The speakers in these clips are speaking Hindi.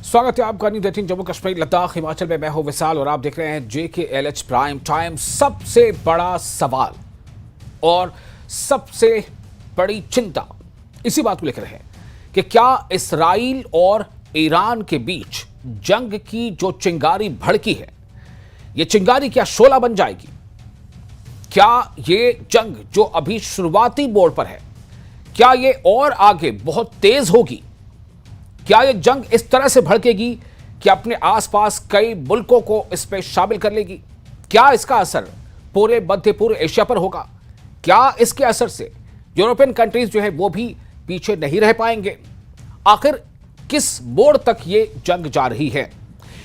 स्वागत है आपका न्यूज़ 18 जम्मू कश्मीर लद्दाख हिमाचल में। मैं हूं विशाल और आप देख रहे हैं JKLH प्राइम टाइम। सबसे बड़ा सवाल और सबसे बड़ी चिंता इसी बात को लेकर है कि क्या इसराइल और ईरान के बीच जंग की जो चिंगारी भड़की है, ये चिंगारी क्या शोला बन जाएगी? क्या ये जंग जो अभी शुरुआती मोड़ पर है, क्या ये और आगे बहुत तेज होगी? क्या यह जंग इस तरह से भड़केगी कि अपने आसपास कई मुल्कों को इस पे शामिल कर लेगी? क्या इसका असर पूरे मध्य पूर्व एशिया पर होगा? क्या इसके असर से यूरोपियन कंट्रीज जो है वो भी पीछे नहीं रह पाएंगे? आखिर किस मोड़ तक ये जंग जा रही है?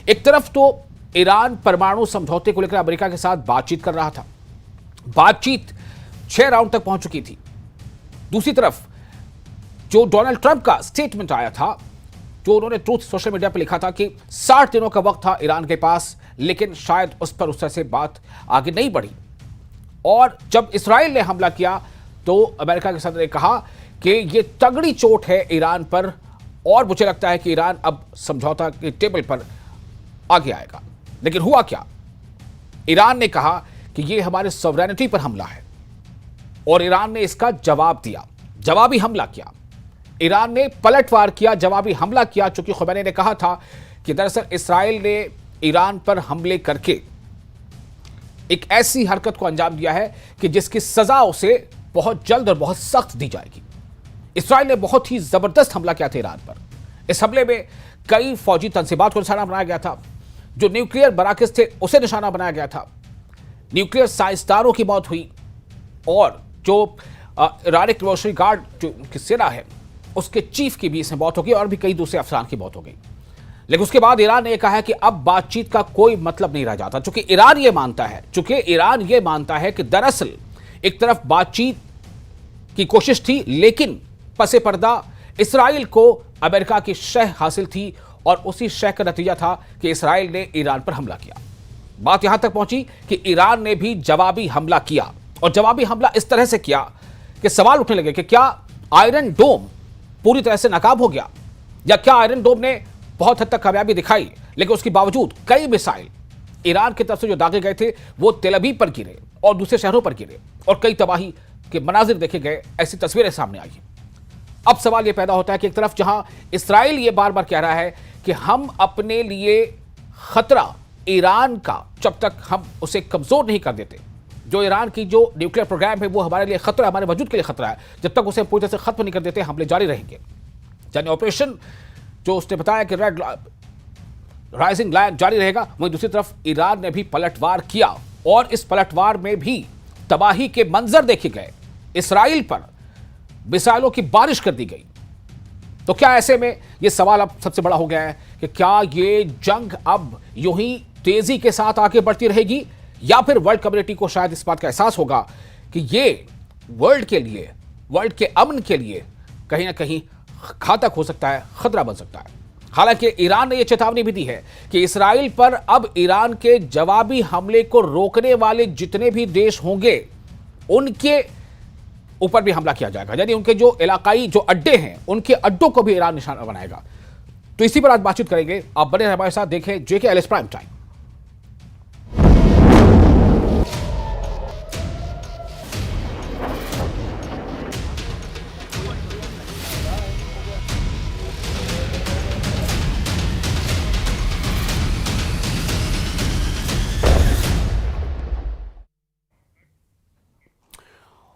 एक तरफ तो ईरान परमाणु समझौते को लेकर अमेरिका के साथ बातचीत कर रहा था, बातचीत 6 राउंड तक पहुंच चुकी थी। दूसरी तरफ जो डोनाल्ड ट्रंप का स्टेटमेंट आया था, जो उन्होंने ट्रूथ सोशल मीडिया पर लिखा था कि 60 दिनों का वक्त था ईरान के पास, लेकिन शायद उस पर उस तरह से बात आगे नहीं बढ़ी। और जब इसराइल ने हमला किया तो अमेरिका के सदर ने कहा कि यह तगड़ी चोट है ईरान पर और मुझे लगता है कि ईरान अब समझौता के टेबल पर आगे आएगा। लेकिन हुआ क्या? ईरान ने कहा कि यह हमारे सॉवरेनिटी पर हमला है और ईरान ने इसका जवाब दिया, जवाबी हमला किया। ईरान ने पलटवार किया, जवाबी हमला किया, चूंकि खुमैनी ने कहा था कि दरअसल इसराइल ने ईरान पर हमले करके एक ऐसी हरकत को अंजाम दिया है कि जिसकी सजा उसे बहुत जल्द और बहुत सख्त दी जाएगी। इसराइल ने बहुत ही जबरदस्त हमला किया था ईरान पर। इस हमले में कई फौजी तनसीबात को निशाना बनाया गया था, जो न्यूक्लियर मराकज थे उसे निशाना बनाया गया था, न्यूक्लियर साइंसदानों की मौत हुई और जो ईरानी रिवॉल्यूशनरी गार्ड जो उनकी सेना है उसके चीफ की भी इसमें मौत हो गई और भी कई दूसरे अफसरान की मौत हो गई। लेकिन उसके बाद ईरान ने कहा है कि अब बातचीत का कोई मतलब नहीं रह जाता, चूंकि ईरान ये मानता है कि दरअसल एक तरफ बातचीत की कोशिश थी, लेकिन पसे पर्दा इसराइल को अमेरिका की शह हासिल थी और उसी शह का नतीजा था कि इसराइल ने ईरान पर हमला किया। बात यहां तक पहुंची कि ईरान ने भी जवाबी हमला किया और जवाबी हमला इस तरह से किया कि सवाल उठने लगे कि क्या आयरन डोम पूरी तरह से नाकाम हो गया, या क्या आयरन डोम ने बहुत हद तक कामयाबी दिखाई, लेकिन उसके बावजूद कई मिसाइल ईरान की तरफ से जो दागे गए थे वो तेल अवीव पर गिरे और दूसरे शहरों पर गिरे और कई तबाही के मनाजिर देखे गए, ऐसी तस्वीरें सामने आई। अब सवाल यह पैदा होता है कि एक तरफ जहां इसराइल ये बार बार कह रहा है कि हम अपने लिए खतरा ईरान का जब तक हम उसे कमजोर नहीं कर देते, जो ईरान की जो न्यूक्लियर प्रोग्राम है वो हमारे लिए खतरा, हमारे वजूद के लिए खतरा है, जब तक उसे पूरी तरह से खत्म नहीं कर देते हमले जारी रहेंगे। यानी ऑपरेशन जो उसने बताया कि रेड राइजिंग लायन जारी रहेगा, वहीं दूसरी तरफ ईरान ने भी पलटवार किया और इस पलटवार में भी तबाही के मंजर देखे गए। इसराइल पर मिसाइलों की बारिश कर दी गई। तो क्या ऐसे में यह सवाल अब सबसे बड़ा हो गया है कि क्या ये जंग अब यूं ही तेजी के साथ आगे बढ़ती रहेगी, या फिर वर्ल्ड कम्युनिटी को शायद इस बात का एहसास होगा कि ये वर्ल्ड के अमन के लिए कहीं ना कहीं घातक हो सकता है, खतरा बन सकता है। हालांकि ईरान ने यह चेतावनी भी दी है कि इसराइल पर अब ईरान के जवाबी हमले को रोकने वाले जितने भी देश होंगे उनके ऊपर भी हमला किया जाएगा, यानी उनके जो इलाकाई जो अड्डे हैं उनके अड्डों को भी ईरान निशाना बनाएगा। तो इसी पर आज बातचीत करेंगे। आप बने रहे हमारे साथ, देखें JKLH प्राइम टाइम।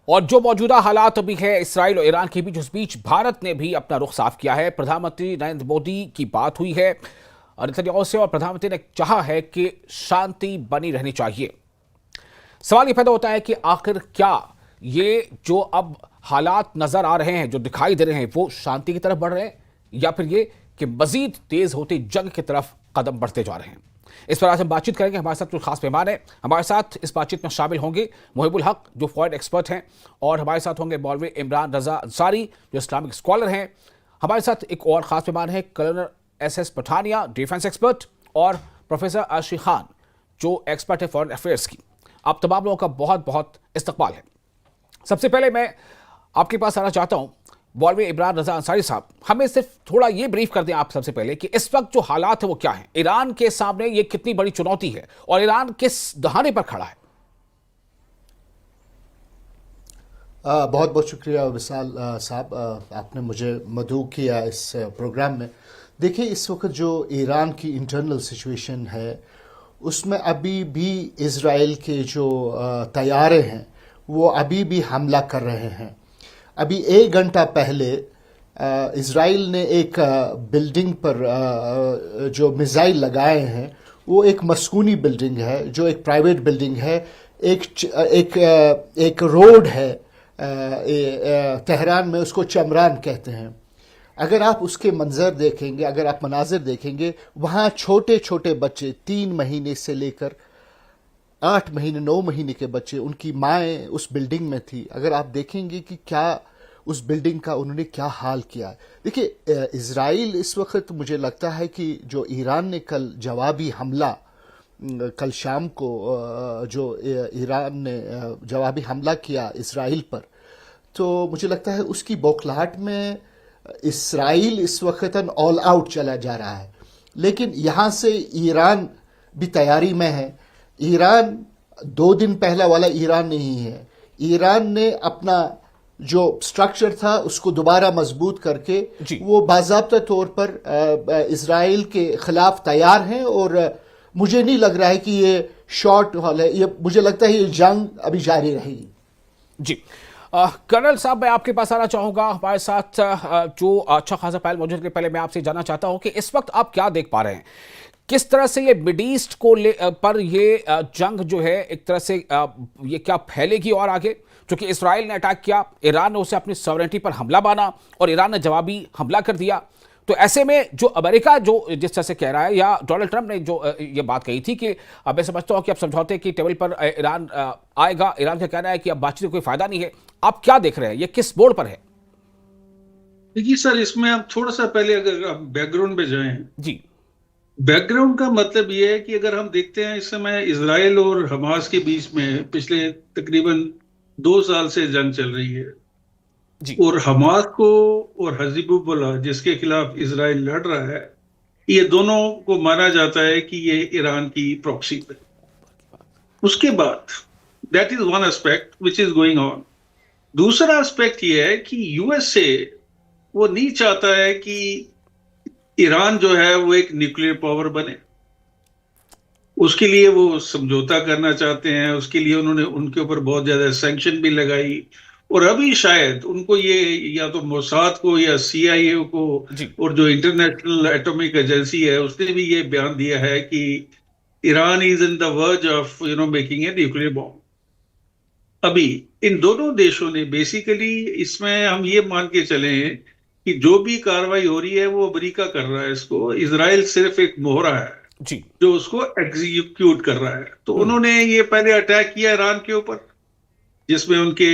और जो मौजूदा हालात अभी है इसराइल और ईरान के बीच, उस बीच भारत ने भी अपना रुख साफ किया है। प्रधानमंत्री नरेंद्र मोदी की बात हुई है और नेतन्याहू से, और प्रधानमंत्री ने चाहा है कि शांति बनी रहनी चाहिए। सवाल ये पैदा होता है कि आखिर क्या ये जो अब हालात नजर आ रहे हैं, जो दिखाई दे रहे हैं, वो शांति की तरफ बढ़ रहे हैं, या फिर ये कि मजीद तेज होती जंग की तरफ कदम बढ़ते जा रहे हैं? इस पर आज हम बातचीत करेंगे। हमारे साथ कुछ खास मेहमान हैं। हमारे साथ इस बातचीत में शामिल होंगे मुहिबुल हक, जो फॉरेन एक्सपर्ट हैं, और हमारे साथ होंगे मौलवी इमरान रजा अंसारी, जो इस्लामिक स्कॉलर हैं। हमारे साथ एक और खास मेहमान है colonel SS Pathania, defence expert, और प्रोफेसर आशी खान, जो एक्सपर्ट है फॉरेन अफेयर्स की। आप तमाम लोगों का बहुत बहुत इस्तकबाल है। सबसे पहले मैं आपके पास आना चाहता हूं मौलवी इमरान रजा अंसारी साहब, हमें सिर्फ थोड़ा ये ब्रीफ कर दें आप सबसे पहले कि इस वक्त जो हालात है वो क्या है, ईरान के सामने ये कितनी बड़ी चुनौती है और ईरान किस दहाने पर खड़ा है। बहुत बहुत शुक्रिया विशाल साहब, आपने मुझे मदऊ किया इस प्रोग्राम में। देखिए, इस वक्त जो ईरान की इंटरनल सिचुएशन है उसमें अभी भी इज़राइल के जो तैयारे हैं वो अभी भी हमला कर रहे हैं। अभी 1 घंटा पहले इज़राइल ने एक बिल्डिंग पर जो मिसाइल लगाए हैं, वो एक मस्कूनी बिल्डिंग है, जो एक प्राइवेट बिल्डिंग है, एक रोड है तेहरान में, उसको चमरान कहते हैं। अगर आप उसके मंजर देखेंगे, अगर आप मनाजिर देखेंगे, वहाँ छोटे छोटे बच्चे 3 महीने से लेकर 8 महीने 9 महीने के बच्चे, उनकी माएँ उस बिल्डिंग में थी। अगर आप देखेंगे कि क्या उस बिल्डिंग का उन्होंने क्या हाल किया है। देखिए, इज़राइल इस वक्त मुझे लगता है कि जो ईरान ने कल जवाबी हमला, कल शाम को जो ईरान ने जवाबी हमला किया इज़राइल पर, तो मुझे लगता है उसकी बौखलाहट में इज़राइल इस वक्त ऑल आउट चला जा रहा है। लेकिन यहाँ से ईरान भी तैयारी में है। ईरान 2 दिन पहला वाला ईरान नहीं है। ईरान ने अपना जो स्ट्रक्चर था उसको दोबारा मजबूत करके वो बाज़ाब्ता तौर पर इज़राइल के खिलाफ तैयार हैं। और मुझे नहीं लग रहा है कि ये शॉर्ट हॉल है, ये मुझे लगता है ये जंग अभी जारी रहेगी। जी, कर्नल साहब, मैं आपके पास आना चाहूंगा। हमारे साथ जो अच्छा खासा पैनल मौजूद है, पहले मैं आपसे जानना चाहता हूं कि इस वक्त आप क्या देख पा रहे हैं, किस तरह से ये मिड ईस्ट को पर ये जंग जो है एक तरह से ये क्या फैलेगी और आगे, क्योंकि इसराइल ने अटैक किया, ईरान ने उसे अपनी सॉवरेनिटी पर हमला माना और ईरान ने जवाबी हमला कर दिया। तो ऐसे में जो अमेरिका जो जिस तरह से कह रहा है, या डोनाल्ड ट्रंप ने जो ये बात कही थी कि अब मैं समझता हूं कि अब समझौते की टेबल पर ईरान आएगा, ईरान का कहना है कि अब बातचीत कोई फायदा नहीं है। आप क्या देख रहे हैं, ये किस बोर्ड पर है? देखिए सर, इसमें आप थोड़ा सा पहले अगर आप बैकग्राउंड पे जाएं जी। बैकग्राउंड का मतलब ये है कि अगर हम देखते हैं इस समय इजराइल और हमास के बीच में पिछले तकरीबन 2 साल से जंग चल रही है जी। और हमास को और हिजबुल्लाह जिसके खिलाफ इजराइल लड़ रहा है, ये दोनों को माना जाता है कि ये ईरान की प्रॉक्सी है। उसके बाद that is one aspect which is going on. दूसरा एस्पेक्ट ये है कि यूएसए वो नहीं चाहता है कि ईरान जो है वो एक न्यूक्लियर पावर बने। उसके लिए वो समझौता करना चाहते हैं, उसके लिए उन्होंने उनके ऊपर बहुत ज्यादा सैंक्शन भी लगाई। और अभी शायद उनको ये या तो मोसाद को या सीआईए को और जो इंटरनेशनल एटॉमिक एजेंसी है उसने भी ये बयान दिया है कि Iran is in the verge of making a nuclear bomb. अभी इन दोनों देशों ने बेसिकली, इसमें हम ये मान के चले हैं कि जो भी कार्रवाई हो रही है वो अमेरिका कर रहा है, इसको इजराइल सिर्फ एक मोहरा है जी, जो उसको एग्जीक्यूट कर रहा है। तो उन्होंने ये पहले अटैक किया ईरान के ऊपर, जिसमें उनके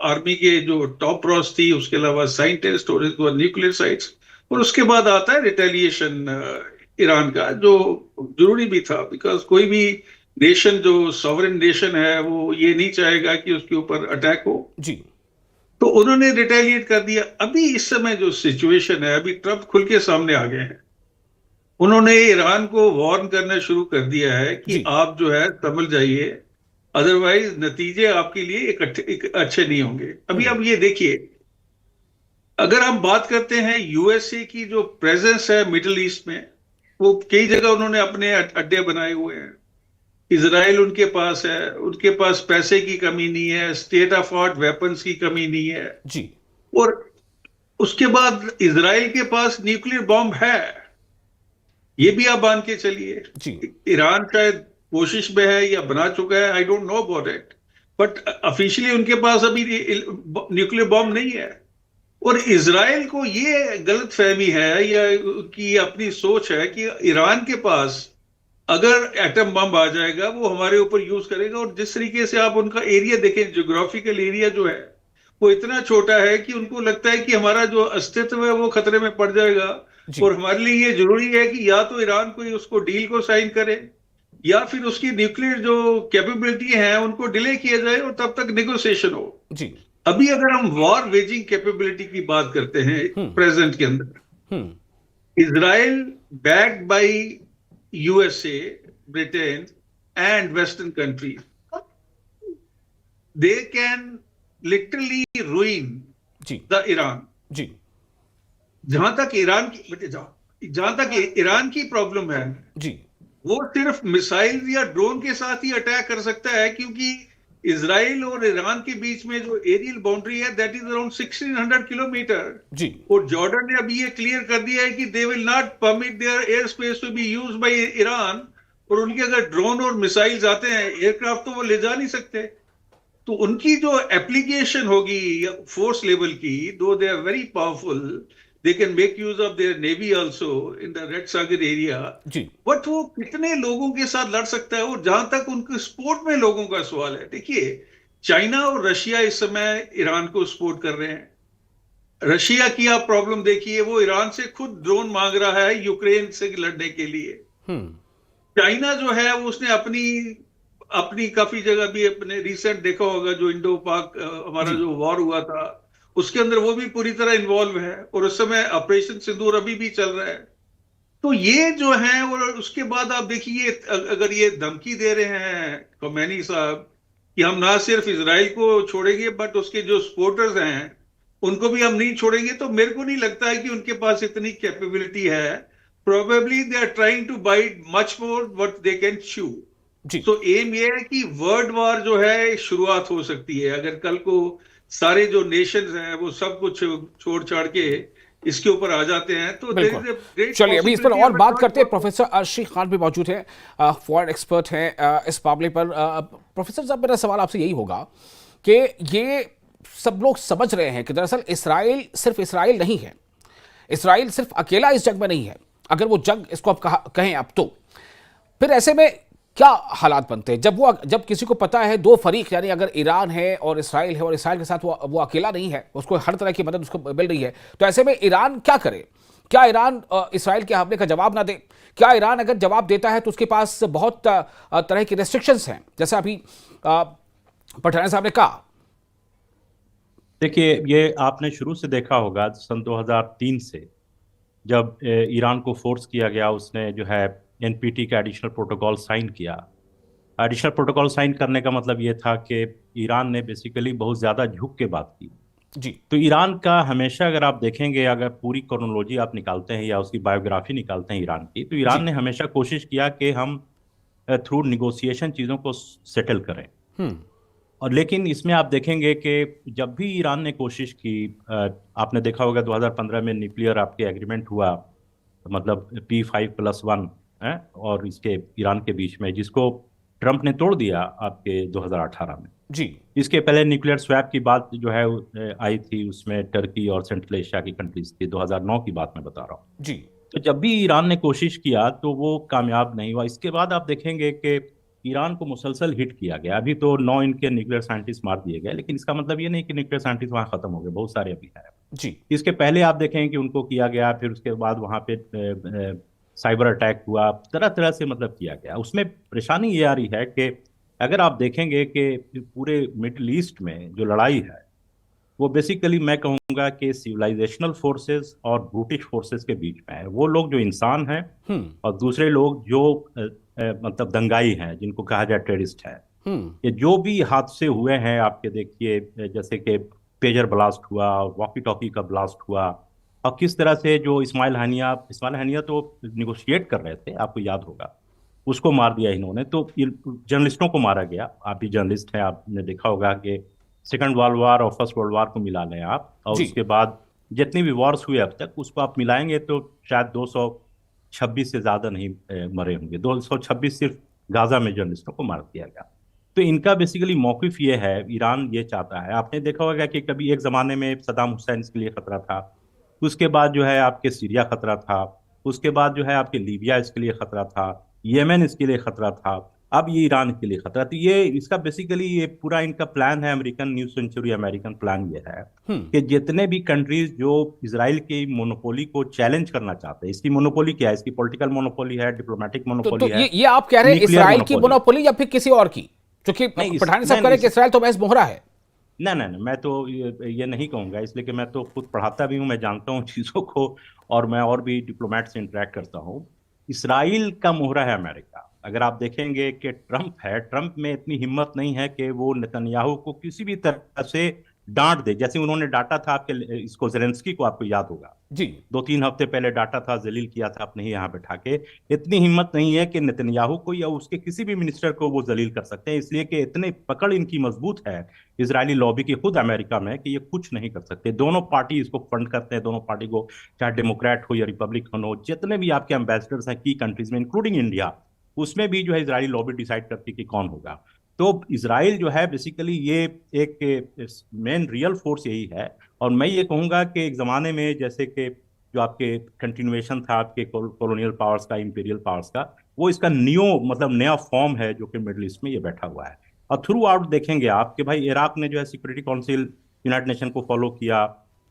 आर्मी के जो टॉप रॉस थी, उसके अलावा साइंटिस्ट और न्यूक्लियर साइट्स, और उसके बाद आता है रिटेलिएशन ईरान का, जो जरूरी भी था, बिकॉज कोई भी नेशन जो सॉवरेन नेशन है वो ये नहीं चाहेगा कि उसके ऊपर अटैक हो जी। तो उन्होंने रिटेलिएट कर दिया। अभी इस समय जो सिचुएशन है, अभी ट्रंप खुल के सामने आ गए हैं। उन्होंने ईरान को वार्न करना शुरू कर दिया है कि आप जो है संभल जाइए, अदरवाइज नतीजे आपके लिए एक अच्छे नहीं होंगे। अभी आप ये देखिए, अगर हम बात करते हैं यूएसए की जो प्रेजेंस है मिडिल ईस्ट में, वो कई जगह उन्होंने अपने अड्डे बनाए हुए हैं। इजराइल उनके पास है, उनके पास पैसे की कमी नहीं है, स्टेट ऑफ आर्ट वेपन्स की कमी नहीं है जी। और उसके बाद इजराइल के पास न्यूक्लियर बॉम्ब है, ये भी आप मान के चलिए। ईरान शायद कोशिश में है या बना चुका है, आई don't know about it, but officially उनके पास अभी न्यूक्लियर बॉम्ब नहीं है। और इजराइल को ये गलत फहमी है या कि अपनी सोच है कि ईरान के पास अगर एटम बम आ जाएगा वो हमारे ऊपर यूज करेगा। और जिस तरीके से आप उनका एरिया देखें, ज्योग्राफिकल एरिया जो है वो इतना छोटा है कि उनको लगता है कि हमारा जो अस्तित्व है वो खतरे में पड़ जाएगा। और हमारे लिए ये जरूरी है कि या तो ईरान कोई उसको डील को साइन करे या फिर उसकी न्यूक्लियर जो कैपेबिलिटी है उनको डिले किया जाए और तब तक नेगोशिएशन हो। जी। अभी अगर हम वॉर वेजिंग कैपेबिलिटी की बात करते हैं प्रेजेंट के अंदर, Israel backed by USA, Britain and western countries, they can literally ruin जी द ईरान। जी जहां तक ईरान की जहां तक ईरान की प्रॉब्लम है, जी वो सिर्फ मिसाइल या ड्रोन के साथ ही अटैक कर सकता है, क्योंकि इजराइल और ईरान के बीच में जो एरियल बाउंड्री है दैट इज अराउंड 1600 किलोमीटर। जी और जॉर्डन ने अभी ये क्लियर कर दिया है कि they will not permit their air space to be use by Iran, और उनके अगर ड्रोन और मिसाइल्स आते हैं, एयरक्राफ्ट, तो वो ले जा नहीं सकते। तो उनकी जो एप्लीकेशन होगी फोर्स लेवल की, दो they are very powerful, they can make use of their navy also in the red सागर एरिया, जी बट वो कितने लोगों के साथ लड़ सकता है? और जहां तक उनके सपोर्ट में लोगों का सवाल है, देखिए चाइना और रशिया इस समय ईरान को सपोर्ट कर रहे हैं। रशिया की आप प्रॉब्लम देखिए, वो ईरान से खुद ड्रोन मांग रहा है यूक्रेन से लड़ने के लिए। हम्म चाइना जो है वो उसने अपनी अपनी काफी जगह भी, अपने रिसेंट देखा होगा जो इंडो पाक हमारा जी जो वॉर हुआ था, उसके अंदर वो भी पूरी तरह इन्वॉल्व है, और उस समय ऑपरेशन सिंदूर अभी भी चल रहा है। तो ये जो है, और उसके बाद आप देखिए अगर ये धमकी दे रहे हैं khomeini साहब कि हम ना सिर्फ इजराइल को छोड़ेंगे बट उसके जो सपोर्टर्स हैं उनको भी हम नहीं छोड़ेंगे, तो मेरे को नहीं लगता है कि उनके पास इतनी कैपेबिलिटी है। Probably they are trying to bite much more what they can chew. जी सो एम ये है कि वर्ल्ड वॉर जो है शुरुआत हो सकती है, अगर कल को सारे जो नेशंस हैं वो सब कुछ छोड़ छाड़ के इसके ऊपर आ जाते हैं, तो देयर बिल्कुल। इज अ ग्रेट चलिए अभी इस पर पॉसिबिलिटी और ऑफ बात अ करते हैं। थर्ड। प्रोफेसर अर्शी खान भी मौजूद हैं, फॉरेन एक्सपर्ट हैं इस मामले पर। प्रोफेसर साहब, मेरा सवाल आपसे यही होगा कि ये सब लोग समझ रहे हैं कि दरअसल इसराइल सिर्फ इसराइल नहीं है, इसराइल सिर्फ अकेला इस जंग में नहीं है, अगर वो जंग इसको आप कहें अब, तो फिर ऐसे में क्या हालात बनते हैं जब किसी को पता है दो फरीक, यानी अगर ईरान है और इसराइल है, और इसराइल के साथ वो अकेला नहीं है, उसको हर तरह की मदद उसको मिल रही है, तो ऐसे में ईरान क्या करे? क्या ईरान इसराइल के हमले का जवाब ना दे? क्या ईरान अगर जवाब देता है तो उसके पास बहुत तरह की रेस्ट्रिक्शंस हैं, जैसे अभी पठानिया साहब ने कहा? देखिए, ये आपने शुरू से देखा होगा सन 2003 से, जब ईरान को फोर्स किया गया, उसने जो है एनपीटी का एडिशनल प्रोटोकॉल साइन किया। एडिशनल प्रोटोकॉल साइन करने का मतलब ये था कि ईरान ने बेसिकली बहुत ज़्यादा झुक के बात की। जी तो ईरान का हमेशा, अगर आप देखेंगे, अगर पूरी क्रोनोलॉजी आप निकालते हैं या उसकी बायोग्राफी निकालते हैं ईरान की, तो ईरान जी ने हमेशा कोशिश किया कि हम थ्रू निगोसिएशन चीज़ों को सेटल करें। और लेकिन इसमें आप देखेंगे कि जब भी ईरान ने कोशिश की, आपने देखा होगा 2015 में न्यूक्लियर आपके एग्रीमेंट हुआ, मतलब P5+1 है, और इसके ईरान के बीच में, जिसको ट्रंप ने तोड़ दिया आपके 2018 में। जी इसके पहले न्यूक्लियर स्वैप की बात जो है आई थी, उसमें टर्की और सेंट्रल एशिया की कंट्रीज थी, 2009 की बात मैं बता रहा हूँ। जी तो जब भी ईरान ने कोशिश किया तो वो कामयाब नहीं हुआ। इसके बाद आप देखेंगे कि ईरान को मुसलसल हिट किया गया। अभी तो 9 इनके न्यूक्लियर साइंटिस्ट मार दिए गए, लेकिन इसका मतलब ये नहीं कि न्यूक्लियर साइंटिस्ट वहाँ खत्म हो गए, बहुत सारे अभी हैं। जी इसके पहले आप देखेंगे कि उनको किया गया, फिर उसके बाद वहाँ पे साइबर अटैक हुआ, तरह तरह से मतलब किया गया। उसमें परेशानी ये आ रही है कि अगर आप देखेंगे कि पूरे मिडिल ईस्ट में जो लड़ाई है, वो बेसिकली मैं कहूँगा कि सिविलाइजेशनल फोर्सेस और ब्रिटिश फोर्सेस के बीच में है। वो लोग जो इंसान हैं और दूसरे लोग जो मतलब दंगाई हैं, जिनको कहा जाए टेररिस्ट है। ये जो भी हादसे हुए हैं, आपके देखिए, जैसे कि पेजर ब्लास्ट हुआ, वॉकी टॉकी का ब्लास्ट हुआ, और किस तरह से जो इस्माइल हानिया तो निगोशिएट कर रहे थे, आपको याद होगा, उसको मार दिया इन्होंने। तो जर्नलिस्टों को मारा गया। आप भी जर्नलिस्ट हैं, आपने देखा होगा कि सेकंड वर्ल्ड वॉर और फर्स्ट वर्ल्ड वॉर को मिला लें आप, और उसके बाद जितनी भी वॉर्स हुए अब तक, उसको आप मिलाएंगे तो शायद 226 से ज़्यादा नहीं मरे होंगे। 226 सिर्फ गाजा में जर्नलिस्टों को मार दिया गया। तो इनका बेसिकली मौक़िफ़ ये है, ईरान ये चाहता है। आपने देखा होगा कि कभी एक ज़माने में सद्दाम हुसैन के लिए ख़तरा था, उसके बाद जो है आपके सीरिया खतरा था, उसके बाद जो है आपके लीबिया इसके लिए खतरा था, येमेन इसके लिए खतरा था, अब ये ईरान के लिए खतरा। तो ये इसका बेसिकली ये पूरा इनका प्लान है, American new century American plan ये है कि जितने भी कंट्रीज जो इजराइल की मोनोपोली को चैलेंज करना चाहते हैं, इसकी मोनोपोली क्या है, इसकी पॉलिटिकल मोनोपोली है, डिप्लोमेटिक मोनोपोली है। ये आप कह रहे हैं इसराइल की मोनोपोली या फिर किसी और की? क्योंकि पठानिया साहब कह रहे हैं कि इसराइल तो महज मोहरा है। ना ना ना, मैं तो ये नहीं कहूंगा, इसलिए कि मैं तो खुद पढ़ाता भी हूँ, मैं जानता हूँ चीज़ों को, और मैं और भी डिप्लोमेट से इंटरेक्ट करता हूँ। इसराइल का मोहरा है अमेरिका। अगर आप देखेंगे कि ट्रंप है, ट्रंप में इतनी हिम्मत नहीं है कि वो नेतन्याहू को किसी भी तरह से डांट दे, जैसे उन्होंने डांटा था आपके इसको जेलेंस्की को, आपको याद होगा, जी 2-3 हफ्ते पहले डांटा था, जलील किया था अपने ही यहाँ बैठा के। इतनी हिम्मत नहीं है कि नेतन्याहू को या उसके किसी भी मिनिस्टर को वो जलील कर सकते हैं, इसलिए कि इतने पकड़ इनकी मजबूत है इजरायली लॉबी की खुद अमेरिका में, कि ये कुछ नहीं कर सकते। दोनों पार्टी इसको फंड करते हैं, दोनों पार्टी को, चाहे डेमोक्रेट हो या रिपब्लिकन हो, जितने भी आपके एम्बेसडर्स हैं की कंट्रीज में इंक्लूडिंग इंडिया, उसमें भी जो है इजरायली लॉबी डिसाइड करती है कि कौन होगा। तो इसराइल जो है बेसिकली ये एक मेन रियल फोर्स यही है। और मैं ये कहूंगा कि एक जमाने में जैसे कि जो आपके कंटिन्यूएशन था आपके कॉलोनियल पावर्स का, इंपीरियल पावर्स का, वो इसका नियो मतलब नया फॉर्म है जो कि मिडिल ईस्ट में ये बैठा हुआ है। और थ्रू आउट देखेंगे आप कि भाई इराक ने जो है सिक्योरिटी काउंसिल, यूनाइटेड नेशन को फॉलो किया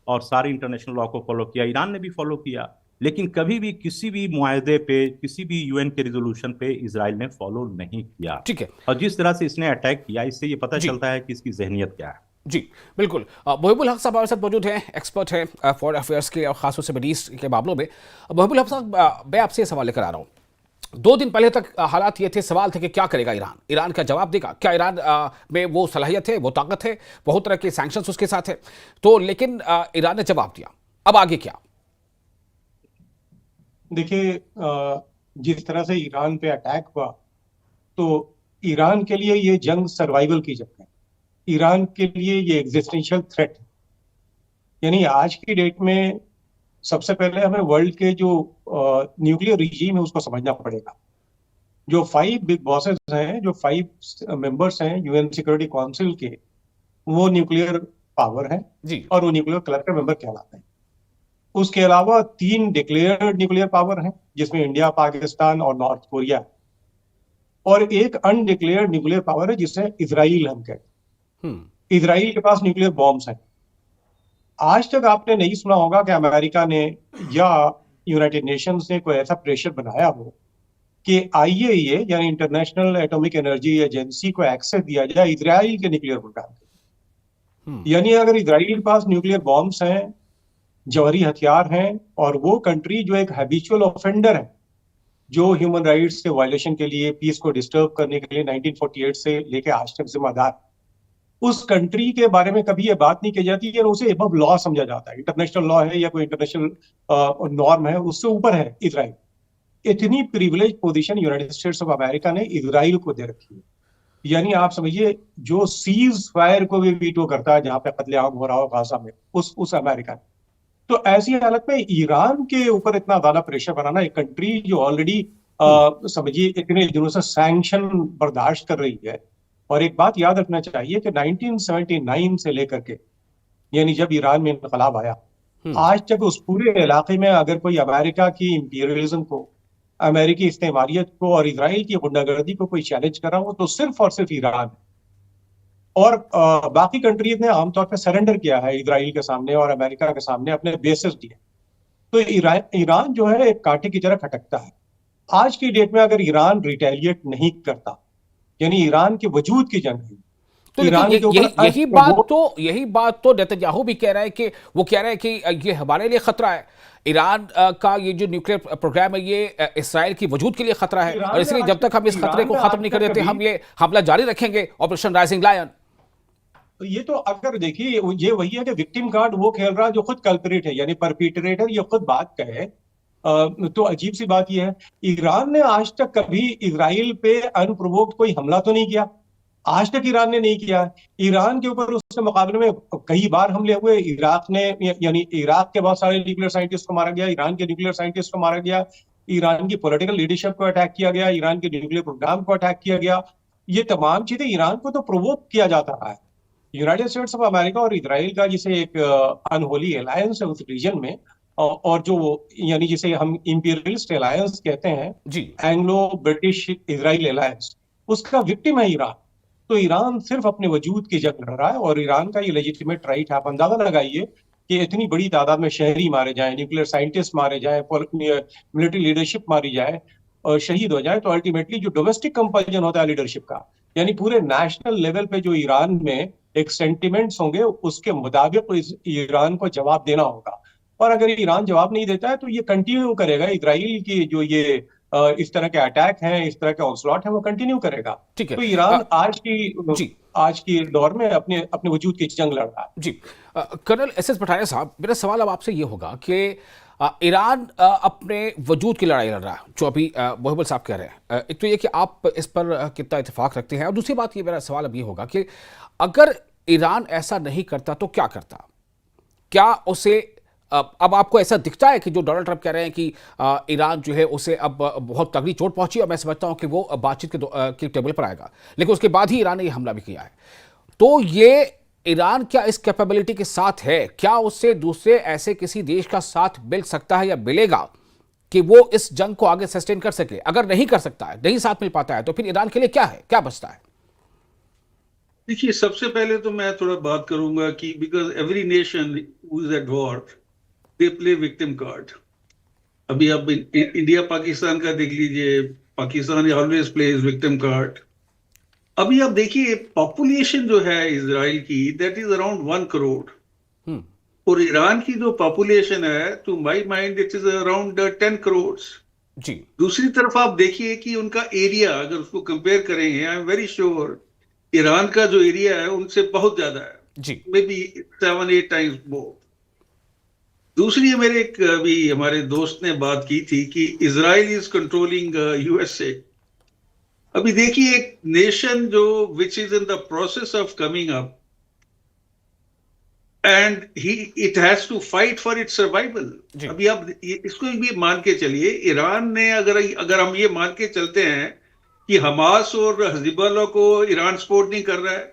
और सारे इंटरनेशनल लॉ को फॉलो किया, ईरान ने भी फॉलो किया, लेकिन कभी भी किसी भी मुआहदे पे, किसी भी यूएन के रिजोल्यूशन पे इसराइल ने फॉलो नहीं किया। ठीक है। और जिस तरह से इसने अटैक किया, इससे ये पता जी चलता है कि इसकी जहनीत क्या है। जी बिल्कुल। मोहिबुल हक साहब हमारे साथ मौजूद हैं, एक्सपर्ट हैं फॉरेन अफेयर्स के और खासतौर से मिडल ईस्ट के मामलों में। मोहिबुल हक साहब, मैं आपसे ये सवाल लेकर आ रहा हूँ। 2 दिन पहले तक हालात ये थे, सवाल थे कि क्या करेगा ईरान, ईरान क्या जवाब देगा, क्या ईरान में वो सलाहियत है, वो ताकत है, बहुत तरह के सैंक्शंस उसके साथ है। तो लेकिन ईरान ने जवाब दिया, अब आगे क्या? देखिए, जिस तरह से ईरान पे अटैक हुआ, तो ईरान के लिए ये जंग सर्वाइवल की जंग है। ईरान के लिए ये एग्जिस्टेंशियल थ्रेट है। यानी आज की डेट में सबसे पहले हमें वर्ल्ड के जो न्यूक्लियर रिजीम है उसको समझना पड़ेगा। जो 5 बिग बॉसेस हैं, जो 5 मेंबर्स हैं यूएन सिक्योरिटी काउंसिल के, वो न्यूक्लियर पावर है जी और वो न्यूक्लियर क्लब के मेंबर कहलाते हैं। उसके अलावा 3 डिक्लेयर्ड न्यूक्लियर पावर हैं, जिसमें इंडिया, पाकिस्तान और नॉर्थ कोरिया, और एक अनडिक्लेयर्ड न्यूक्लियर पावर है जिसे इजराइल हम कहते हैं। हम्म इजराइल के पास न्यूक्लियर बॉम्ब्स हैं। आज तक आपने नहीं सुना होगा कि अमेरिका ने या यूनाइटेड नेशंस ने कोई ऐसा प्रेशर बनाया हो कि आईएईए यानी इंटरनेशनल एटॉमिक एनर्जी एजेंसी को एक्सेस दिया जाए इजराइल के न्यूक्लियर प्रोग्राम के। यानी अगर इजराइल के पास न्यूक्लियर बॉम्ब्स हैं, जौहरी हथियार हैं, और वो कंट्री जो एक हैबिचुअल ऑफेंडर है, जो ह्यूमन राइट्स के वायलेशन के लिए, पीस को डिस्टर्ब करने के लिए 1948 से लेके आज तक जिम्मेदार, उस कंट्री के बारे में कभी ये बात नहीं की जाती है, उसे एबव लॉ समझा जाता है। इंटरनेशनल लॉ है या कोई इंटरनेशनल नॉर्म है, उससे ऊपर है इजराइल। इतनी privilege position United states of America ने इजराइल को दे रखी है। यानी आप समझिए, जो सीज फायर को भी वीटो करता है जहां पे कत्लेआम हो रहा हो गाजा में, उस अमेरिका ने। तो ऐसी हालत में ईरान के ऊपर इतना ज्यादा प्रेशर बनाना, एक कंट्री जो ऑलरेडी समझिए इतने दिनों से सैंक्शन बर्दाश्त कर रही है। और एक बात याद रखना चाहिए कि 1979 से लेकर के, यानी जब ईरान में इंकलाब आया, आज तक उस पूरे इलाके में अगर कोई अमेरिका की इंपीरियलिज्म को, अमेरिकी इस्तेमारियत को और इजराइल की गुंडागर्दी को कोई चैलेंज कर रहा हो, तो सिर्फ और सिर्फ ईरान। और बाकी कंट्रीज ने आमतौर पर सरेंडर किया है इजराइल के सामने और अमेरिका के सामने, अपने बेसिस दिए। तो ईरान जो है एक कांटे की तरह खटकता है। आज की डेट में अगर ईरान रिटेलिएट नहीं करता, यानी ईरान के वजूद की जंग है, तो ईरान के ऊपर यही बात तो नेतन्याहू भी कह रहा है कि वो कह रहा है कि ये हमारे लिए खतरा है, ईरान का ये जो न्यूक्लियर प्रोग्राम है ये इसराइल की वजूद के लिए खतरा है, और इसलिए जब तक हम इस खतरे को खत्म नहीं कर देते हम ये हमला जारी रखेंगे, ऑपरेशन राइजिंग लायन। तो ये तो अगर देखिए, ये वही है कि विक्टिम कार्ड वो खेल रहा है जो खुद कल्परेट है, यानी परपीटरेटर ये खुद बात कहे। तो अजीब सी बात ये है, ईरान ने आज तक कभी इजराइल पे अनप्रोवोक्ड कोई हमला तो नहीं किया, आज तक ईरान ने नहीं किया। ईरान के ऊपर उसके मुकाबले में कई बार हमले हुए। इराक ने, यानी इराक के बहुत सारे न्यूक्लियर साइंटिस्ट को मारा गया, ईरान के न्यूक्लियर साइंटिस्ट को मारा गया, ईरान की पॉलिटिकल लीडरशिप को अटैक किया गया, ईरान के न्यूक्लियर प्रोग्राम को अटैक किया गया। ये तमाम चीजें ईरान को तो प्रोवोक किया जाता रहा है। यूनाइटेड स्टेट्स ऑफ अमेरिका और इजराइल का जिसे एक अनहोली अलायंस है उस रीजन में, और जो यानी जिसे हम इंपीरियलिस्ट अलायंस कहते हैं, जी, एंग्लो ब्रिटिश इजराइल अलायंस, उसका विक्टिम है ईरान। तो ईरान सिर्फ अपने वजूद की जंग लड़ रहा है, और ईरान का ये लेजिटिमेट राइट है। आप अंदाजा लगाइए कि इतनी बड़ी तादाद में शहरी मारे जाए, न्यूक्लियर साइंटिस्ट मारे जाए, मिलिट्री लीडरशिप मारी जाए और शहीद हो जाए, तो अल्टीमेटली जो डोमेस्टिक कंपल्जन होता है लीडरशिप का, यानी पूरे नेशनल लेवल पे जो ईरान में एक सेंटिमेंट्स होंगे, उसके मुताबिक ईरान को जवाब देना होगा। और अगर ईरान जवाब नहीं देता है तो ये कंटिन्यू करेगा, इसराइल की जो ये इस तरह के अटैक हैं, इस तरह के ऑन्स्लॉट है, वो कंटिन्यू करेगा। ठीक है। तो ईरान जी आज की दौर में अपने अपने वजूद की जंग लड़ रहा है। जी। कर्नल एस एस पठानिया साहब, मेरा सवाल अब आपसे ये होगा कि ईरान अपने वजूद की लड़ाई लड़ रहा है, जो अभी मोहिबुल साहब कह रहे हैं। एक तो ये कि आप इस पर कितना इत्तेफाक रखते हैं, और दूसरी बात ये, मेरा सवाल अब ये होगा कि अगर ईरान ऐसा नहीं करता तो क्या करता? क्या उसे अब आपको ऐसा दिखता है कि जो डोनाल्ड ट्रंप कह रहे हैं कि ईरान जो है उसे अब बहुत तगड़ी चोट पहुंची, और मैं समझता हूं कि वो बातचीत के टेबल पर आएगा, लेकिन उसके बाद ही ईरान ने ये हमला भी किया है, तो ये ईरान क्या इस कैपेबिलिटी के साथ है? क्या उससे दूसरे ऐसे किसी देश का साथ मिल सकता है या मिलेगा कि वो इस जंग को आगे सस्टेन कर सके? अगर नहीं कर सकता है, नहीं साथ मिल पाता है, तो फिर ईरान के लिए क्या है, क्या बचता है? देखिए, सबसे पहले तो मैं थोड़ा बात करूंगा कि because every nation who is at war they play victim card. अभी आप इंडिया पाकिस्तान का देख लीजिए, Pakistan always plays victim card. अभी आप देखिए, पॉपुलेशन जो है इजराइल की, दैट इज अराउंड 1 करोड़, और ईरान की जो पॉपुलेशन है, to my mind it is around 10 crore जी। दूसरी तरफ आप देखिए कि उनका एरिया अगर उसको कंपेयर करेंगे, I am very sure Iran का जो एरिया है उनसे बहुत ज्यादा है जी। May be 7-8 times more. दूसरी, मेरे एक अभी हमारे दोस्त ने बात की थी कि इजराइल इज कंट्रोलिंग यूएसए। अभी देखिए, एक नेशन जो which is in the process of coming up and it has to fight for its survival. अभी आप इसको भी मान के चलिए, ईरान ने अगर हम ये मान के चलते हैं कि हमास और हिजबुल्लाह को ईरान सपोर्ट नहीं कर रहा है,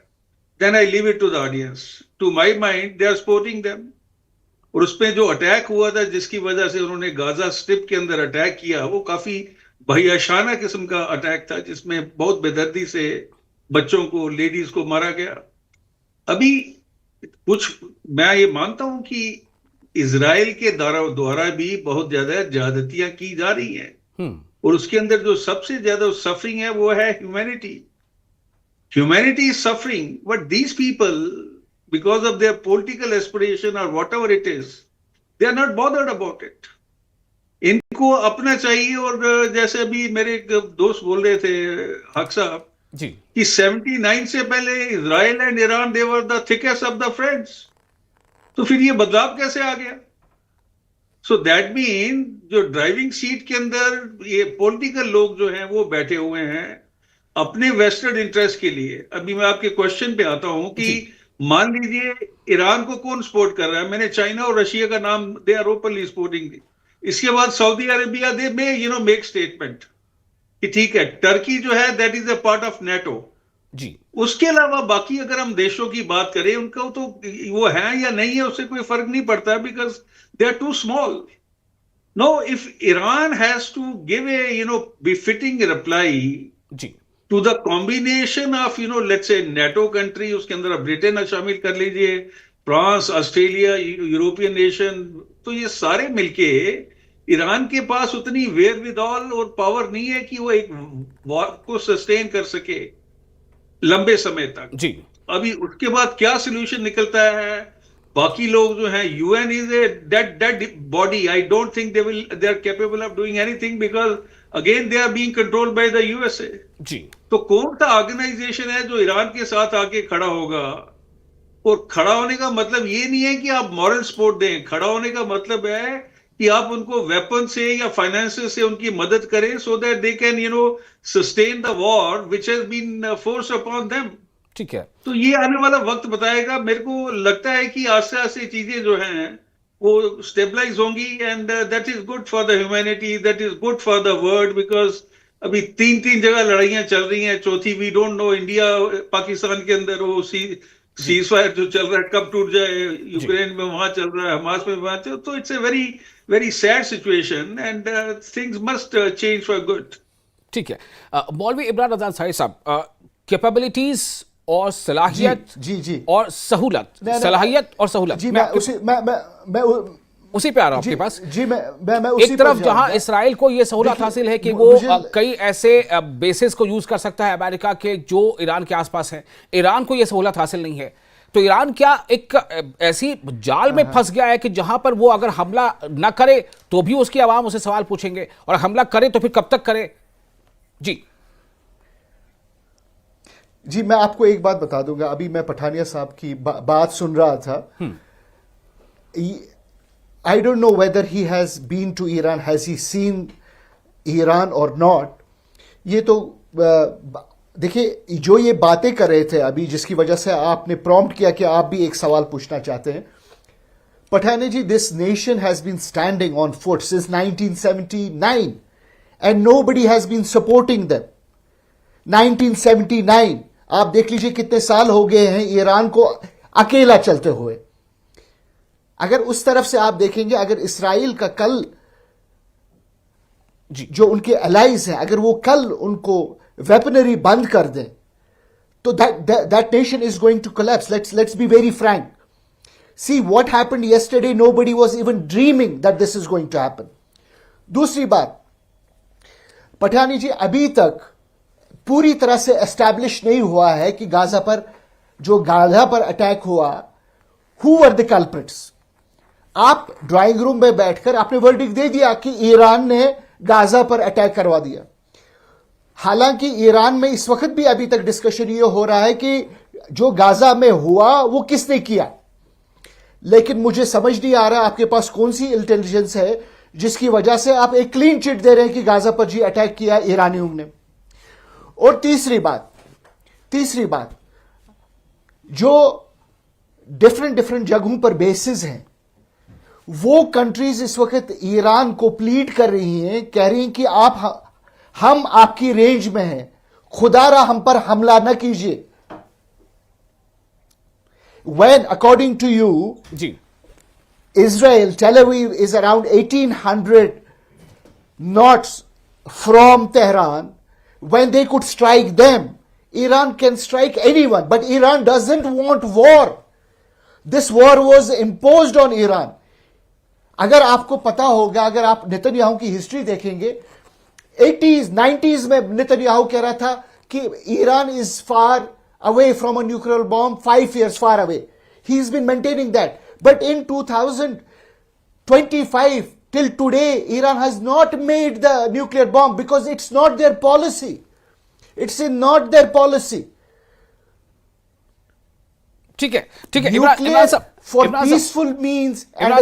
then I leave it to the audience. To my mind they are supporting them. और उसमें जो अटैक हुआ था, जिसकी वजह से उन्होंने गाजा स्ट्रिप के अंदर अटैक किया, वो काफी भयाशाना किस्म का अटैक था, जिसमें बहुत बेदर्दी से बच्चों को, लेडीज को मारा गया। अभी कुछ मैं ये मानता हूं कि इजराइल के द्वारा भी बहुत ज्यादा ज्यादतियां की जा रही हैं, और उसके अंदर जो सबसे ज्यादा सफरिंग है वो है humanity. Humanity is suffering, but these people, because of their political aspiration or whatever it is, they are not bothered about it. इनको अपना चाहिए। और जैसे अभी मेरे एक दोस्त बोल रहे थे, हक साहब जी, कि 79 से पहले Israel and Iran they were the thickest of the friends. तो फिर ये बदलाव कैसे आ गया? सो दैट मीन जो ड्राइविंग सीट के अंदर ये पॉलिटिकल लोग जो हैं वो बैठे हुए हैं अपने वेस्टेड इंटरेस्ट के लिए। अभी मैं आपके क्वेश्चन पे आता हूं कि मान लीजिए ईरान को कौन सपोर्ट कर रहा है? मैंने चाइना और रशिया का नाम, दे आर ओपनली सपोर्टिंग। इसके बाद Saudi Arabia, they may make statement कि ठीक है, टर्की जो है that is a part of NATO जी। उसके अलावा बाकी अगर हम देशों की बात करें, उनका तो वो है या नहीं है उससे कोई फर्क नहीं पड़ता, because they are too small. No, if Iran has to give a befitting reply जी to the combination of let's say NATO country, उसके अंदर आप ब्रिटेन शामिल कर लीजिए, फ्रांस, ऑस्ट्रेलिया, यूरोपियन नेशन, तो ये सारे मिलके ईरान के पास उतनी वेयरविदॉल और पावर नहीं है कि वो एक वॉर को सस्टेन कर सके लंबे समय तक जी। अभी उसके बाद क्या सोल्यूशन निकलता है? बाकी लोग जो हैं, UN is a dead body. I don't think they are capable of doing anything, because again they are being controlled by the USA. जी। तो कौन सा ऑर्गेनाइजेशन है जो ईरान के साथ आके खड़ा होगा? और खड़ा होने का मतलब ये नहीं है कि आप मॉरल सपोर्ट दें, खड़ा होने का मतलब है कि आप उनको वेपन से या फाइनेंस से उनकी मदद करें, so that they can sustain the war which has been forced upon them. ठीक है। तो ये आने वाला वक्त बताएगा। मेरे को लगता है कि आस्ते आस्ते चीजें जो हैं वो स्टेबलाइज होंगी, and that is good for the humanity, that is good for the world, because अभी 3 जगह लड़ाइयां चल रही हैं, चौथी we don't know. India Pakistan के अंदर वो सीज फायर जो चल रहा है कब टूट जाए, यूक्रेन में वहां चल रहा है, हमास में वहां चल, तो it's a very very sad situation, and things must change for good. ठीक है। मौलवी इमरान रज़ा अंसारी साहब, कैपेबिलिटीज और सलाहियत जी और सहूलत, सलाहियत और सहूलत, जी, मैं उसी पे आ रहा हूं आपके पास। जी, मैं उसी एक तरफ पर जहां जाऊंगा। इसराइल को यह सहूलत हासिल है कि वो कई ऐसे बेसिस को यूज कर सकता है अमेरिका के जो ईरान के आसपास हैं, ईरान को यह सहूलत हासिल नहीं है। तो ईरान क्या एक ऐसी जाल में फंस गया है कि जहां पर वो अगर हमला न करे तो भी उसकी आवाम उसे सवाल पूछेंगे, और हमला करे तो फिर कब तक करे? जी जी, मैं आपको एक बात बता दूंगा। अभी मैं पठानिया साहब की बात सुन रहा था। I don't know whether he has been to Iran, has he seen Iran और नॉट। ये तो देखिए, जो ये बातें कर रहे थे अभी, जिसकी वजह से आपने प्रॉम्प्ट किया कि आप भी एक सवाल पूछना चाहते हैं। Pathane ji, this nation has been standing on foot since 1979 and nobody has been supporting them. 1979, आप देख लीजिए कितने साल हो गए हैं ईरान को अकेला चलते हुए। अगर उस तरफ से आप देखेंगे, अगर इसराइल का कल जो उनके अलाइज हैं, अगर वो कल उनको वेपनरी बंद कर दें, तो that nation is going to collapse. Let's be very frank. See what happened yesterday, nobody was even dreaming that this is going to happen. दूसरी बात, पठानी जी, अभी तक पूरी तरह से एस्टैब्लिश नहीं हुआ है कि गाजा पर अटैक हुआ, हु वर द कल्प्रिट्स। आप ड्राइंग रूम में बैठकर आपने वर्डिक्ट दे दिया कि ईरान ने गाजा पर अटैक करवा दिया। हालांकि ईरान में इस वक्त भी अभी तक डिस्कशन ये हो रहा है कि जो गाजा में हुआ वो किसने किया। लेकिन मुझे समझ नहीं आ रहा आपके पास कौन सी इंटेलिजेंस है जिसकी वजह से आप एक क्लीन चिट दे रहे हैं कि गाजा पर जी अटैक किया ईरानियों ने। और तीसरी बात, जो डिफरेंट जगहों पर बेसिस हैं, वो कंट्रीज इस वक्त ईरान को प्लीड कर रही हैं, कह रही हैं कि हम आपकी रेंज में हैं, खुदारा हम पर हमला न कीजिए। When, according to you, ji Israel, Tel Aviv is around 1800 knots from Tehran. When they could strike them, Iran can strike anyone, but Iran doesn't want war. This war was imposed on Iran. अगर आपको पता होगा, अगर आप नेतन्याहू की हिस्ट्री देखेंगे, 80s 90s में नेतन्याहू कह रहा था कि Iran is far away from a nuclear bomb, 5 years far away. He's been maintaining that. But in 2025 till today, Iran has not made the nuclear bomb because it's not their policy. It's not their policy. ठीक है Nuclear for peaceful means and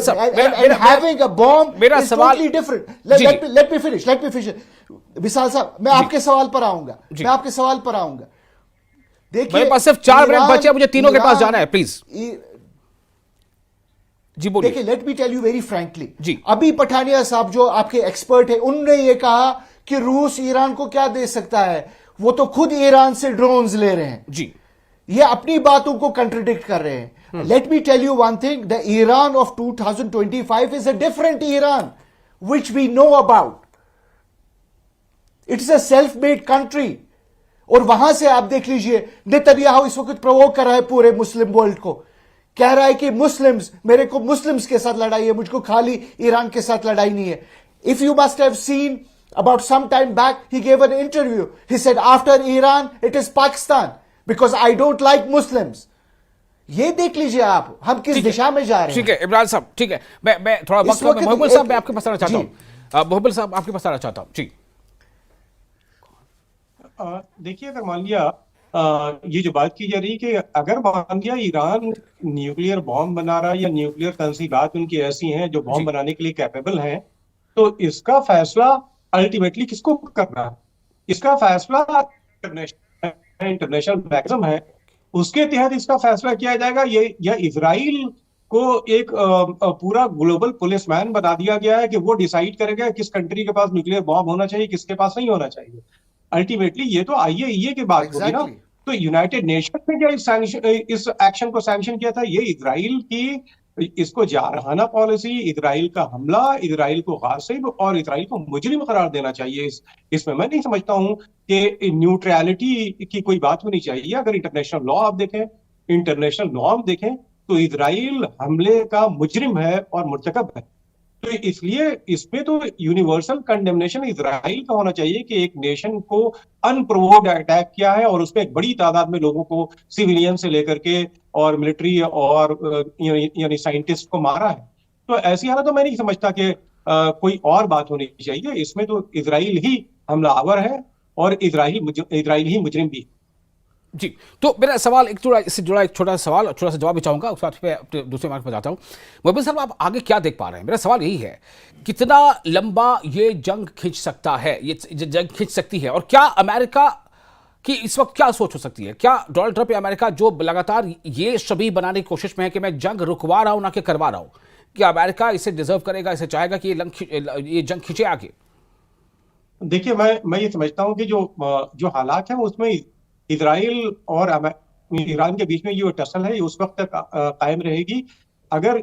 having a bomb is totally different. Let me finish. विशाल साहब, मैं आपके सवाल पर आऊंगा। देखिए, मेरे पास सिर्फ 4 मिनट बचे, मुझे तीनों के पास जाना है, प्लीज जी बोलिए। देखिए, let me tell you very frankly जी, अभी पठानिया साहब जो आपके एक्सपर्ट हैं, उन्होंने ये कहा कि रूस ईरान को क्या दे सकता है, वो तो खुद ईरान से ड्रोन्स ले रहे हैं जी। ये अपनी बातों को कंट्रडिक्ट कर रहे हैं। Let me tell you one thing, the Iran of 2025 is a different Iran which we know about. It's a self made country. और वहां से आप देख लीजिए, नेतन्याहू इस वक्त प्रोवोक कर रहा है पूरे मुस्लिम वर्ल्ड को, कह रहा है कि मेरे को मुस्लिम्स के साथ लड़ाई है, मुझको खाली ईरान के साथ लड़ाई नहीं है। If you must have seen about some time back, he gave an interview, he said after Iran it is Pakistan because I don't like Muslims. ये देख लीजिए आप, हम किस दिशा में जा रहे हैं। ठीक है इमरान साहब, ठीक है, मैं थोड़ा वक्त मोहब्बत साहब मैं आपके पास आना चाहता हूं। मोहब्बत साहब आपके पास आना चाहता हूं जी। देखिए, अगर मान लिया ये जो बात की जा रही है कि अगर मान लिया ईरान न्यूक्लियर बॉम्ब बना रहा है या न्यूक्लियर तंजीबात उनकी ऐसी हैं जो बॉम्ब बनाने के लिए कैपेबल हैं, तो इसका फैसला अल्टीमेटली किसको करना है? इसका फैसला इंटरनेशनल मैकेनिज्म है, उसके तहत इसका फैसला किया जाएगा। ये या इजराइल को एक पूरा ग्लोबल पुलिसमैन बना दिया गया है कि वो डिसाइड करेगा किस कंट्री के पास न्यूक्लियर बॉम्ब होना चाहिए, किसके पास नहीं होना चाहिए। अल्टीमेटली ये तो आईएईए की बात होगी ना। तो यूनाइटेड नेशन ने जो इस एक्शन को सैंक्शन किया था, ये इजराइल की इसको जारहाना पॉलिसी, इजराइल का हमला, इजराइल को गासिब और इजराइल को मुजरिम करार देना चाहिए। इसमें मैं नहीं समझता हूं कि न्यूट्रलिटी की कोई बात होनी चाहिए। अगर इंटरनेशनल लॉ आप देखें, इंटरनेशनल नॉर्म देखें, तो इजराइल हमले का मुजरिम है और मुर्तकब है। तो इसलिए इसमें तो यूनिवर्सल कंडेमनेशन इजराइल का होना चाहिए कि एक नेशन को अनप्रोवोक्ड अटैक किया है और उसमें एक बड़ी तादाद में लोगों को, सिविलियन से लेकर के और मिलिट्री और यानी साइंटिस्ट को मारा है। तो ऐसी हालत तो मैं नहीं समझता कि कोई और बात होनी चाहिए। इसमें तो इजराइल ही हमलावर है और इजराइल ही मुजरिम भी है। जी, तो मेरा सवाल एक थोड़ा इससे जुड़ा एक छोटा सा सवाल, छोटा सा जवाब भी चाहूंगा, उसके बाद मैं अपने दूसरे मार्ग पर जाता हूँ। मोहम्मद साहब, आप आगे क्या देख पा रहे हैं? मेरा सवाल यही है, कितना लंबा ये जंग खींच सकता है, ये जंग खींच सकती है, और क्या अमेरिका की इस वक्त क्या सोच हो सकती है? क्या डोनाल्ड ट्रंप या अमेरिका जो लगातार ये शबीह बनाने की कोशिश में है कि मैं जंग रुकवा रहा हूं ना कि करवा रहा हूं, क्या अमेरिका इसे डिजर्व करेगा, इसे चाहेगा कि ये जंग खींचे आगे? देखिए, मैं ये समझता हूँ कि जो हालात है उसमें इजराइल और ईरान के बीच में ये टसल है, ये उस वक्त तक कायम रहेगी अगर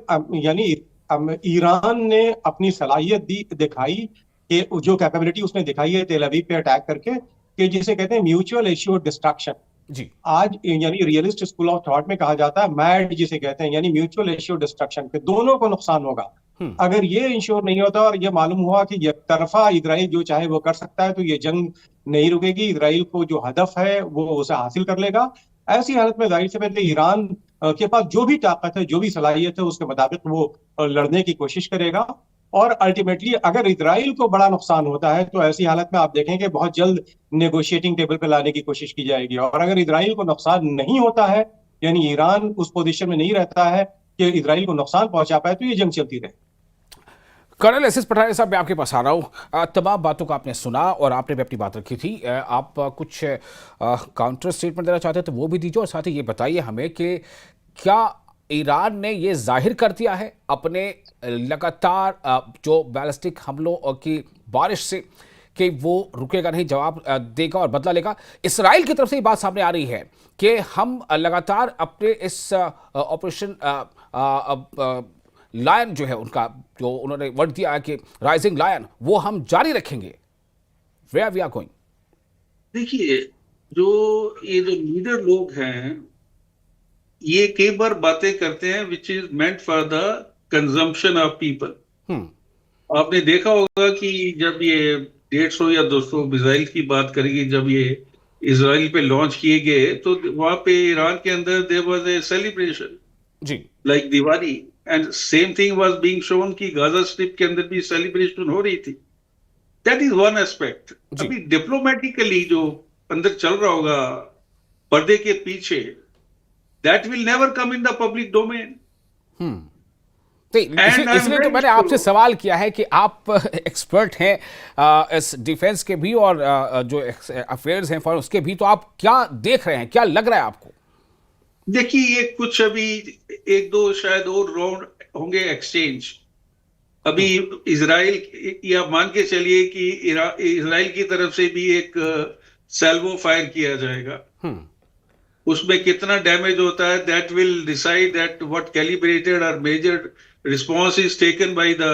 ईरान ने अपनी सलाहियत दिखाई कि जो कैपेबिलिटी उसने दिखाई है तेल अवीव पे अटैक करके, कि जिसे कहते हैं म्यूचुअल एश्योर्ड डिस्ट्रक्शन। जी, आज यानी रियलिस्ट स्कूल ऑफ थॉट में कहा जाता है मैड जिसे कहते हैं, यानी म्यूचुअल एश्योर्ड डिस्ट्रक्शन, के दोनों को नुकसान होगा। अगर ये इंश्योर नहीं होता और ये मालूम हुआ कि एक तरफा इजराइल जो चाहे वो कर सकता है, तो ये जंग नहीं रुकेगी। इजराइल को जो हदफ है वो उसे हासिल कर लेगा। ऐसी हालत में जाहिर से पहले ईरान के पास जो भी ताकत है, जो भी सलाहियत है, उसके मुताबिक वो लड़ने की कोशिश करेगा। और अल्टीमेटली अगर इजराइल को बड़ा नुकसान होता है तो ऐसी हालत में आप देखेंगे बहुत जल्द नेगोशिएटिंग टेबल पर लाने की कोशिश की जाएगी। और अगर इजराइल को नुकसान नहीं होता है, यानी ईरान उस पोजीशन में नहीं रहता है कि इजराइल को नुकसान पहुंचा पाए, तो ये जंग चलती रहे। कर्नल एस एस पठानिया साहब, मैं आपके पास आ रहा हूँ। तमाम बातों को आपने सुना और आपने भी अपनी बात रखी थी। आप कुछ काउंटर स्टेटमेंट देना चाहते हैं तो वो भी दीजिए, और साथ ही ये बताइए हमें कि क्या ईरान ने ये जाहिर कर दिया है अपने लगातार जो बैलिस्टिक हमलों की बारिश से कि वो रुकेगा नहीं, जवाब देगा और बदला लेगा? इसराइल की तरफ से ये बात सामने आ रही है कि हम लगातार अपने इस ऑपरेशन लायन जो है उनका, जो उन्होंने वर्ड दिया है कि राइजिंग लायन, वो हम जारी रखेंगे। Where we are going? देखिए, ये जो लीडर लोग हैं, ये कई बार बातें करते हैं which is meant for the consumption of people. आपने देखा होगा कि जब ये 150 या 200 मिसाइल की बात करेगी, जब ये इजराइल पे लॉन्च किए गए, तो वहां पे ईरान के अंदर देयर वाज ए सेलिब्रेशन जी, like Diwali, and same thing was being shown कि गाजा स्ट्रिप के अंदर भी सेलिब्रेशन हो रही थी। That is one aspect. अभी डिप्लोमेटिकली जो अंदर चल रहा होगा पर्दे के पीछे, that will never come in the public domain. इसलिए तो मैंने आपसे सवाल किया है कि आप एक्सपर्ट हैं इस डिफेंस के भी और जो अफेयर्स हैं फॉरेन उसके भी, तो आप क्या देख रहे हैं, क्या लग रहा है आपको? देखिए, ये कुछ अभी 1-2 शायद और राउंड होंगे एक्सचेंज। अभी इजराइल, या मान के चलिए कि इजराइल की तरफ से भी एक सैल्वो फायर किया जाएगा। उसमें कितना डैमेज होता है, that will decide that what calibrated और measured response is taken by the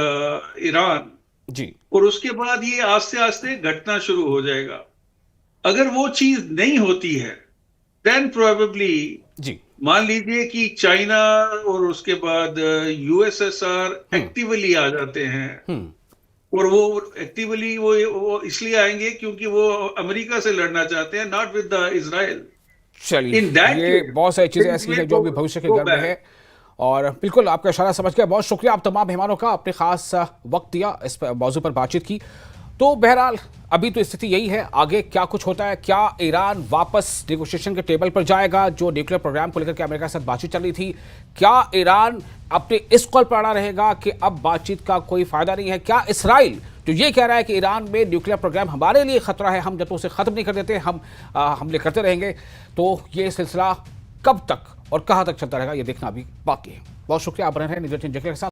Iran. जी, और उसके बाद ये आस्ते आस्ते घटना शुरू हो जाएगा। अगर वो चीज नहीं होती है, देन प्रोबेबली जी, मान लीजिए कि चाइना और उसके बाद यूएसएसआर एक्टिवली आ जाते हैं। और वो एक्टिवली वो इसलिए आएंगे क्योंकि वो अमेरिका से लड़ना चाहते हैं, नॉट विद द इजराइल। चलिए, ये बहुत सारी चीजें ऐसी हैं जो अभी भविष्य के घर में है, और बिल्कुल आपका इशारा समझ गया। बहुत शुक्रिया आप तमाम मेहमानों का, अपने खास वक्त दिया, इस मौजू पर बातचीत की। तो बहरहाल अभी तो स्थिति यही है, आगे क्या कुछ होता है? क्या ईरान वापस नेगोशिएशन के टेबल पर जाएगा, जो न्यूक्लियर प्रोग्राम को लेकर के अमेरिका के साथ बातचीत चल रही थी? क्या ईरान अपने इस कॉल पर अड़ा रहेगा कि अब बातचीत का कोई फायदा नहीं है? क्या इसराइल जो ये कह रहा है कि ईरान में न्यूक्लियर प्रोग्राम हमारे लिए खतरा है, हम जब तक उसे खत्म नहीं कर देते हम हमले करते रहेंगे, तो ये सिलसिला कब तक और कहां तक चलता रहेगा, ये देखना भी बाकी है। बहुत शुक्रिया, आप बने रहे न्यूज़ 18 के साथ।